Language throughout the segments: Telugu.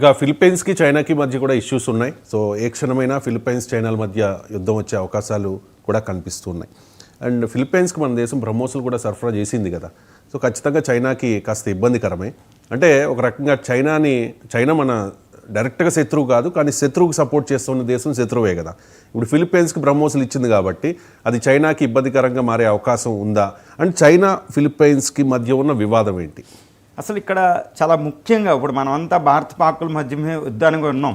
ఇక ఫిలిప్పైన్స్కి చైనాకి మధ్య కూడా ఇష్యూస్ ఉన్నాయి. సో ఏ క్షణమైనా ఫిలిప్పైన్స్ చైనాల మధ్య యుద్ధం వచ్చే అవకాశాలు కూడా కనిపిస్తున్నాయి. అండ్ ఫిలిప్పైన్స్కి మన దేశం బ్రహ్మోసులు కూడా సరఫరా చేసింది కదా. సో ఖచ్చితంగా చైనాకి కాస్త ఇబ్బందికరమే. అంటే ఒక రకంగా చైనా మన డైరెక్ట్గా శత్రువు కాదు, కానీ శత్రువుకి సపోర్ట్ చేస్తున్న దేశం శత్రువే కదా. ఇప్పుడు ఫిలిప్పైన్స్కి బ్రహ్మోసులు ఇచ్చింది కాబట్టి అది చైనాకి ఇబ్బందికరంగా మారే అవకాశం ఉందా? అండ్ చైనా ఫిలిప్పైన్స్కి మధ్య ఉన్న వివాదం ఏంటి? అసలు ఇక్కడ చాలా ముఖ్యంగా ఇప్పుడు మనమంతా భారత పాకుల మధ్య యుద్ధానికి ఉన్నాం.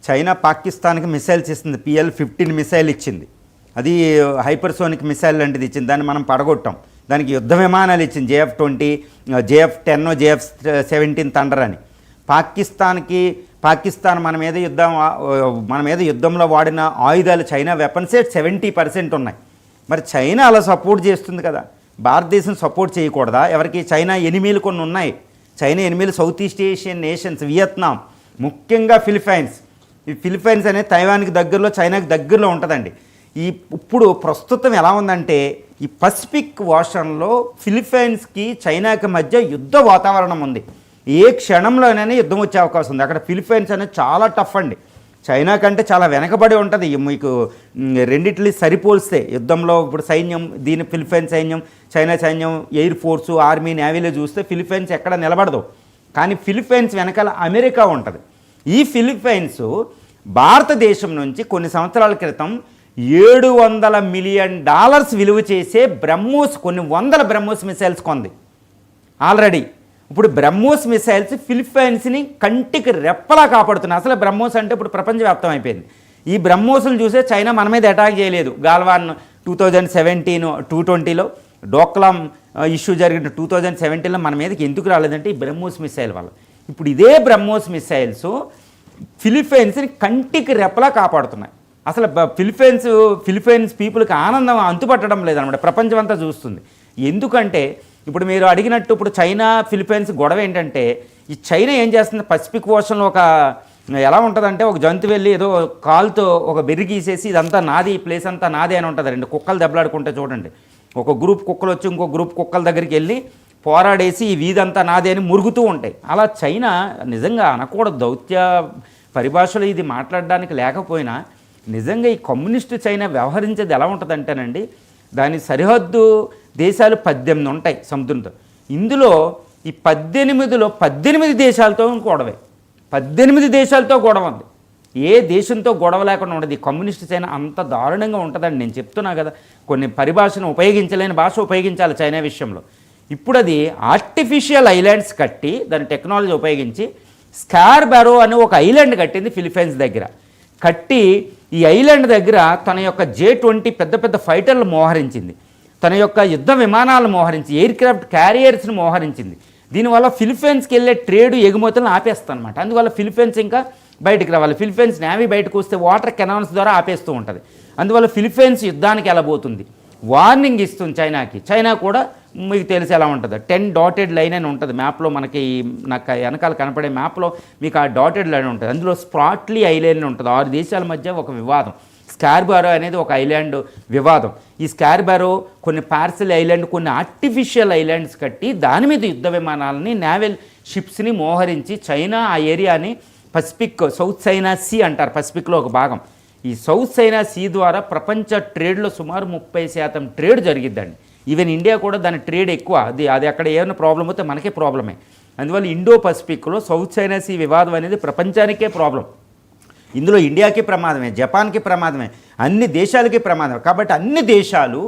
చైనా పాకిస్తాన్కి మిసైల్స్ ఇస్తుంది. PL-15 మిసైల్ ఇచ్చింది. అది హైపర్సోనిక్ మిసైల్ లాంటిది ఇచ్చింది. దాన్ని మనం పడగొట్టాం. దానికి యుద్ధ విమానాలు ఇచ్చింది. JF-20, JF-10, JF-17 థండర్ అని. పాకిస్తాన్ మన మీద యుద్ధంలో వాడిన ఆయుధాలు చైనా వెపన్సే 70% ఉన్నాయి. మరి చైనా అలా సపోర్ట్ చేస్తుంది కదా, భారతదేశం సపోర్ట్ చేయకూడదా? ఎవరికి? చైనా ఎనిమీలు కొన్ని ఉన్నాయి. చైనా ఎనిమీలు South East Asian nations, Vietnam, ముఖ్యంగా ఫిలిప్పైన్స్. ఈ ఫిలిప్పైన్స్ అనేది తైవాన్కి దగ్గరలో, చైనాకి దగ్గరలో ఉంటుందండి. ఇప్పుడు ప్రస్తుతం ఎలా ఉందంటే ఈ పసిఫిక్ ఓషన్లో ఫిలిప్పైన్స్కి చైనాకి మధ్య యుద్ధ వాతావరణం ఉంది. ఏ క్షణంలోనైనా యుద్ధం వచ్చే అవకాశం ఉంది. అక్కడ ఫిలిప్పైన్స్ అనేది చాలా టఫ్ అండి. చైనా కంటే చాలా వెనకబడి ఉంటుంది. మీకు రెండిట్లీ సరిపోల్స్తే యుద్ధంలో ఇప్పుడు సైన్యం, ఫిలిప్పైన్ సైన్యం, చైనా సైన్యం, ఎయిర్ ఫోర్సు, ఆర్మీ, నేవీలో చూస్తే ఫిలిప్పైన్స్ ఎక్కడ నిలబడదు. కానీ ఫిలిప్పైన్స్ వెనకాల అమెరికా ఉంటుంది. ఈ ఫిలిప్పైన్స్ భారతదేశం నుంచి కొన్ని సంవత్సరాల క్రితం $700 మిలియన్ విలువ చేసే కొన్ని వందల బ్రహ్మోస్ మిసైల్స్ కొంది ఆల్రెడీ. ఇప్పుడు బ్రహ్మోస్ మిసైల్స్ ఫిలిప్పైన్స్ని కంటికి రెప్పలా కాపాడుతున్నాయి. అసలు బ్రహ్మోస్ అంటే ఇప్పుడు ప్రపంచవ్యాప్తం అయిపోయింది. ఈ బ్రహ్మోసులు చూసే చైనా మన మీద అటాక్ చేయలేదు. గాల్వాన్ 2017, 2020లో డోక్లాం ఇష్యూ జరిగిన 2017లో మన మీదకి ఎందుకు రాలేదంటే ఈ బ్రహ్మోస్ మిసైల్ వల్ల. ఇప్పుడు ఇదే బ్రహ్మోస్ మిసైల్స్ ఫిలిప్పైన్స్ని కంటికి రెప్పలా కాపాడుతున్నాయి. అసలు ఫిలిప్పైన్స్ పీపుల్కి ఆనందం అంతుపట్టడం లేదన్నమాట. ప్రపంచం అంతా చూస్తుంది. ఎందుకంటే ఇప్పుడు మీరు అడిగినట్టు ఇప్పుడు చైనా ఫిలిప్పైన్స్ గొడవ ఏంటంటే ఈ చైనా ఏం చేస్తుంది, పసిఫిక్ ఓషన్లో ఎలా ఉంటుందంటే ఒక జంతువు వెళ్ళి ఏదో కాలుతో ఒక బెర్రి గీసేసి ఇదంతా నాది, ఈ ప్లేస్ అంతా నాది అని ఉంటుంది. 2 కుక్కలు దెబ్బలాడుకుంటే చూడండి, ఒక గ్రూప్ కుక్కలు వచ్చి ఇంకో గ్రూప్ కుక్కల దగ్గరికి వెళ్ళి పోరాడేసి ఈ వీధంతా నాది అని మురుగుతూ ఉంటాయి. అలా చైనా నిజంగా అనకూడదు, దౌత్య పరిభాషలో ఇది మాట్లాడడానికి లేకపోయినా నిజంగా ఈ కమ్యూనిస్టు చైనా వ్యవహరించేది ఎలా ఉంటుందంటేనండి, దాని సరిహద్దు దేశాలు 18 ఉంటాయి సముద్రంతో. ఇందులో ఈ 18 దేశాలతో గొడవే. 18 దేశాలతో గొడవ ఉంది. ఏ దేశంతో గొడవ లేకుండా ఉండదు. ఈ కమ్యూనిస్ట్ చైనా అంత దారుణంగా ఉంటుందండి. నేను చెప్తున్నా కదా, కొన్ని పరిభాషను ఉపయోగించలేని భాష ఉపయోగించాలి చైనా విషయంలో. ఇప్పుడు అది ఆర్టిఫిషియల్ ఐలాండ్స్ కట్టి దాని టెక్నాలజీ ఉపయోగించి స్కార్బారో అనే ఒక ఐలాండ్ కట్టింది ఫిలిప్పైన్స్ దగ్గర. కట్టి ఈ ఐలాండ్ దగ్గర తన యొక్క J-20 పెద్ద ఫైటర్లు మోహరించింది. తన యొక్క యుద్ధ విమానాలను మోహరించి, ఎయిర్ క్రాఫ్ట్ క్యారియర్స్ని మోహరించింది. దీనివల్ల ఫిలిప్పైన్స్కి వెళ్ళే ట్రేడ్ ఎగుమతులను ఆపేస్తానమాట. అందువల్ల ఫిలిప్పైన్స్ ఇంకా బయటకు రావాలి. ఫిలిప్పైన్స్ నేవీ బయటకు వస్తే వాటర్ కెనాల్స్ ద్వారా ఆపేస్తూ ఉంటుంది. అందువల్ల ఫిలిప్పైన్స్ యుద్ధానికి వెళ్ళబోతుంది. వార్నింగ్ ఇస్తుంది చైనాకి. చైనా కూడా మీకు తెలిసి ఎలా ఉంటుంది, 10 డాటెడ్ లైన్ అని ఉంటుంది మ్యాప్లో. నాకు వెనకాల కనపడే మ్యాప్లో మీకు ఆ డాటెడ్ లైన్ ఉంటుంది. అందులో స్ప్రాట్లీ ఐలాండ్ ఉంటుంది. 6 దేశాల మధ్య ఒక వివాదం. స్కార్బారో అనేది ఒక ఐలాండ్ వివాదం. ఈ స్కార్బారో కొన్ని పార్సల్ ఐలాండ్, కొన్ని ఆర్టిఫిషియల్ ఐలాండ్స్ కట్టి దాని మీద యుద్ధ విమానాలని, నేవల్ షిప్స్ని మోహరించి చైనా ఆ ఏరియాని సౌత్ చైనా సీ అంటారు, పసిఫిక్లో ఒక భాగం. ఈ సౌత్ చైనా సీ ద్వారా ప్రపంచ ట్రేడ్లో సుమారు 30% ట్రేడ్ జరిగిద్దండి. ఈవెన్ ఇండియా కూడా దాని ట్రేడ్ ఎక్కువ. అది అక్కడ ఏమైనా ప్రాబ్లం అయితే మనకే ప్రాబ్లమే. అందువల్ల ఇండో పసిఫిక్లో సౌత్ చైనా సీ వివాదం అనేది ప్రపంచానికే ప్రాబ్లం. ఇందులో ఇండియాకి ప్రమాదమే, జపాన్కి ప్రమాదమే, అన్ని దేశాలకి ప్రమాదమే. కాబట్టి అన్ని దేశాలు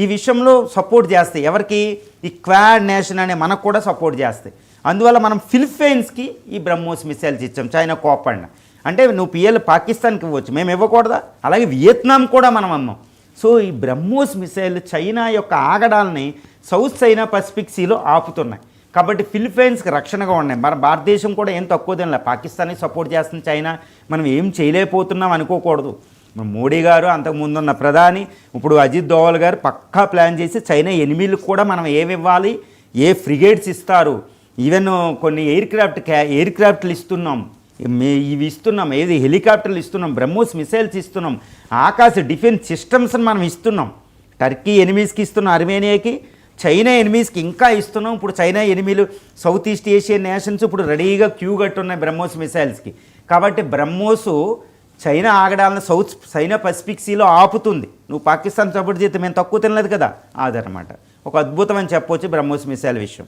ఈ విషయంలో సపోర్ట్ చేస్తాయి. ఎవరికి? ఈ క్వాడ్ నేషన్ అనే మనకు కూడా సపోర్ట్ చేస్తాయి. అందువల్ల మనం ఫిలిప్పైన్స్కి ఈ బ్రహ్మోస్ మిసైల్స్ ఇచ్చాం. చైనా కోపడిన అంటే నువ్వు పాకిస్తాన్కి ఇవ్వచ్చు, మేము ఇవ్వకూడదా? అలాగే వియత్నాం కూడా మనం అమ్మాం. సో ఈ బ్రహ్మోస్ మిసైల్ చైనా యొక్క ఆగడాలని సౌత్ చైనా పసిఫిక్ సీలో ఆపుతున్నాయి. కాబట్టి ఫిలిప్పైన్స్కి రక్షణగా ఉన్నాయి. మన భారతదేశం కూడా ఏం తక్కువ తినలే. పాకిస్తాన్ని సపోర్ట్ చేస్తుంది చైనా, మనం ఏం చేయలేకపోతున్నాం అనుకోకూడదు. మోడీ గారు, అంతకుముందున్న ప్రధాని, ఇప్పుడు అజిత్ దోవల్ గారు పక్కా ప్లాన్ చేసి చైనా ఎనిమిలకు కూడా మనం ఏమి ఇవ్వాలి, ఏ ఫ్రిగేట్స్ ఇస్తారు, ఈవెన్ కొన్ని ఎయిర్ క్రాఫ్ట్లు ఇస్తున్నాం, ఇవి ఇస్తున్నాం, ఏది హెలికాప్టర్లు ఇస్తున్నాం, బ్రహ్మోస్ మిసైల్స్ ఇస్తున్నాం, ఆకాశ డిఫెన్స్ సిస్టమ్స్ని మనం ఇస్తున్నాం. టర్కీ ఎనిమీస్కి ఇస్తున్నాం, అర్మేనియాకి, చైనా ఎనిమీస్కి ఇంకా ఇస్తున్నాం. ఇప్పుడు చైనా ఎనిమీలు సౌత్ ఈస్ట్ ఏషియన్ నేషన్స్ ఇప్పుడు రెడీగా క్యూ కట్టున్నాయి బ్రహ్మోస్ మిసైల్స్కి. కాబట్టి బ్రహ్మోస్ చైనా ఆగడాలను చైనా పసిఫిక్ సీలో ఆపుతుంది. నువ్వు పాకిస్తాన్ సపోర్ట్ చేస్తే మేము తక్కువ తినలేదు కదా, అదనమాట ఒక అద్భుతం అని చెప్పొచ్చు బ్రహ్మోస్ మిసైల్ విషయం.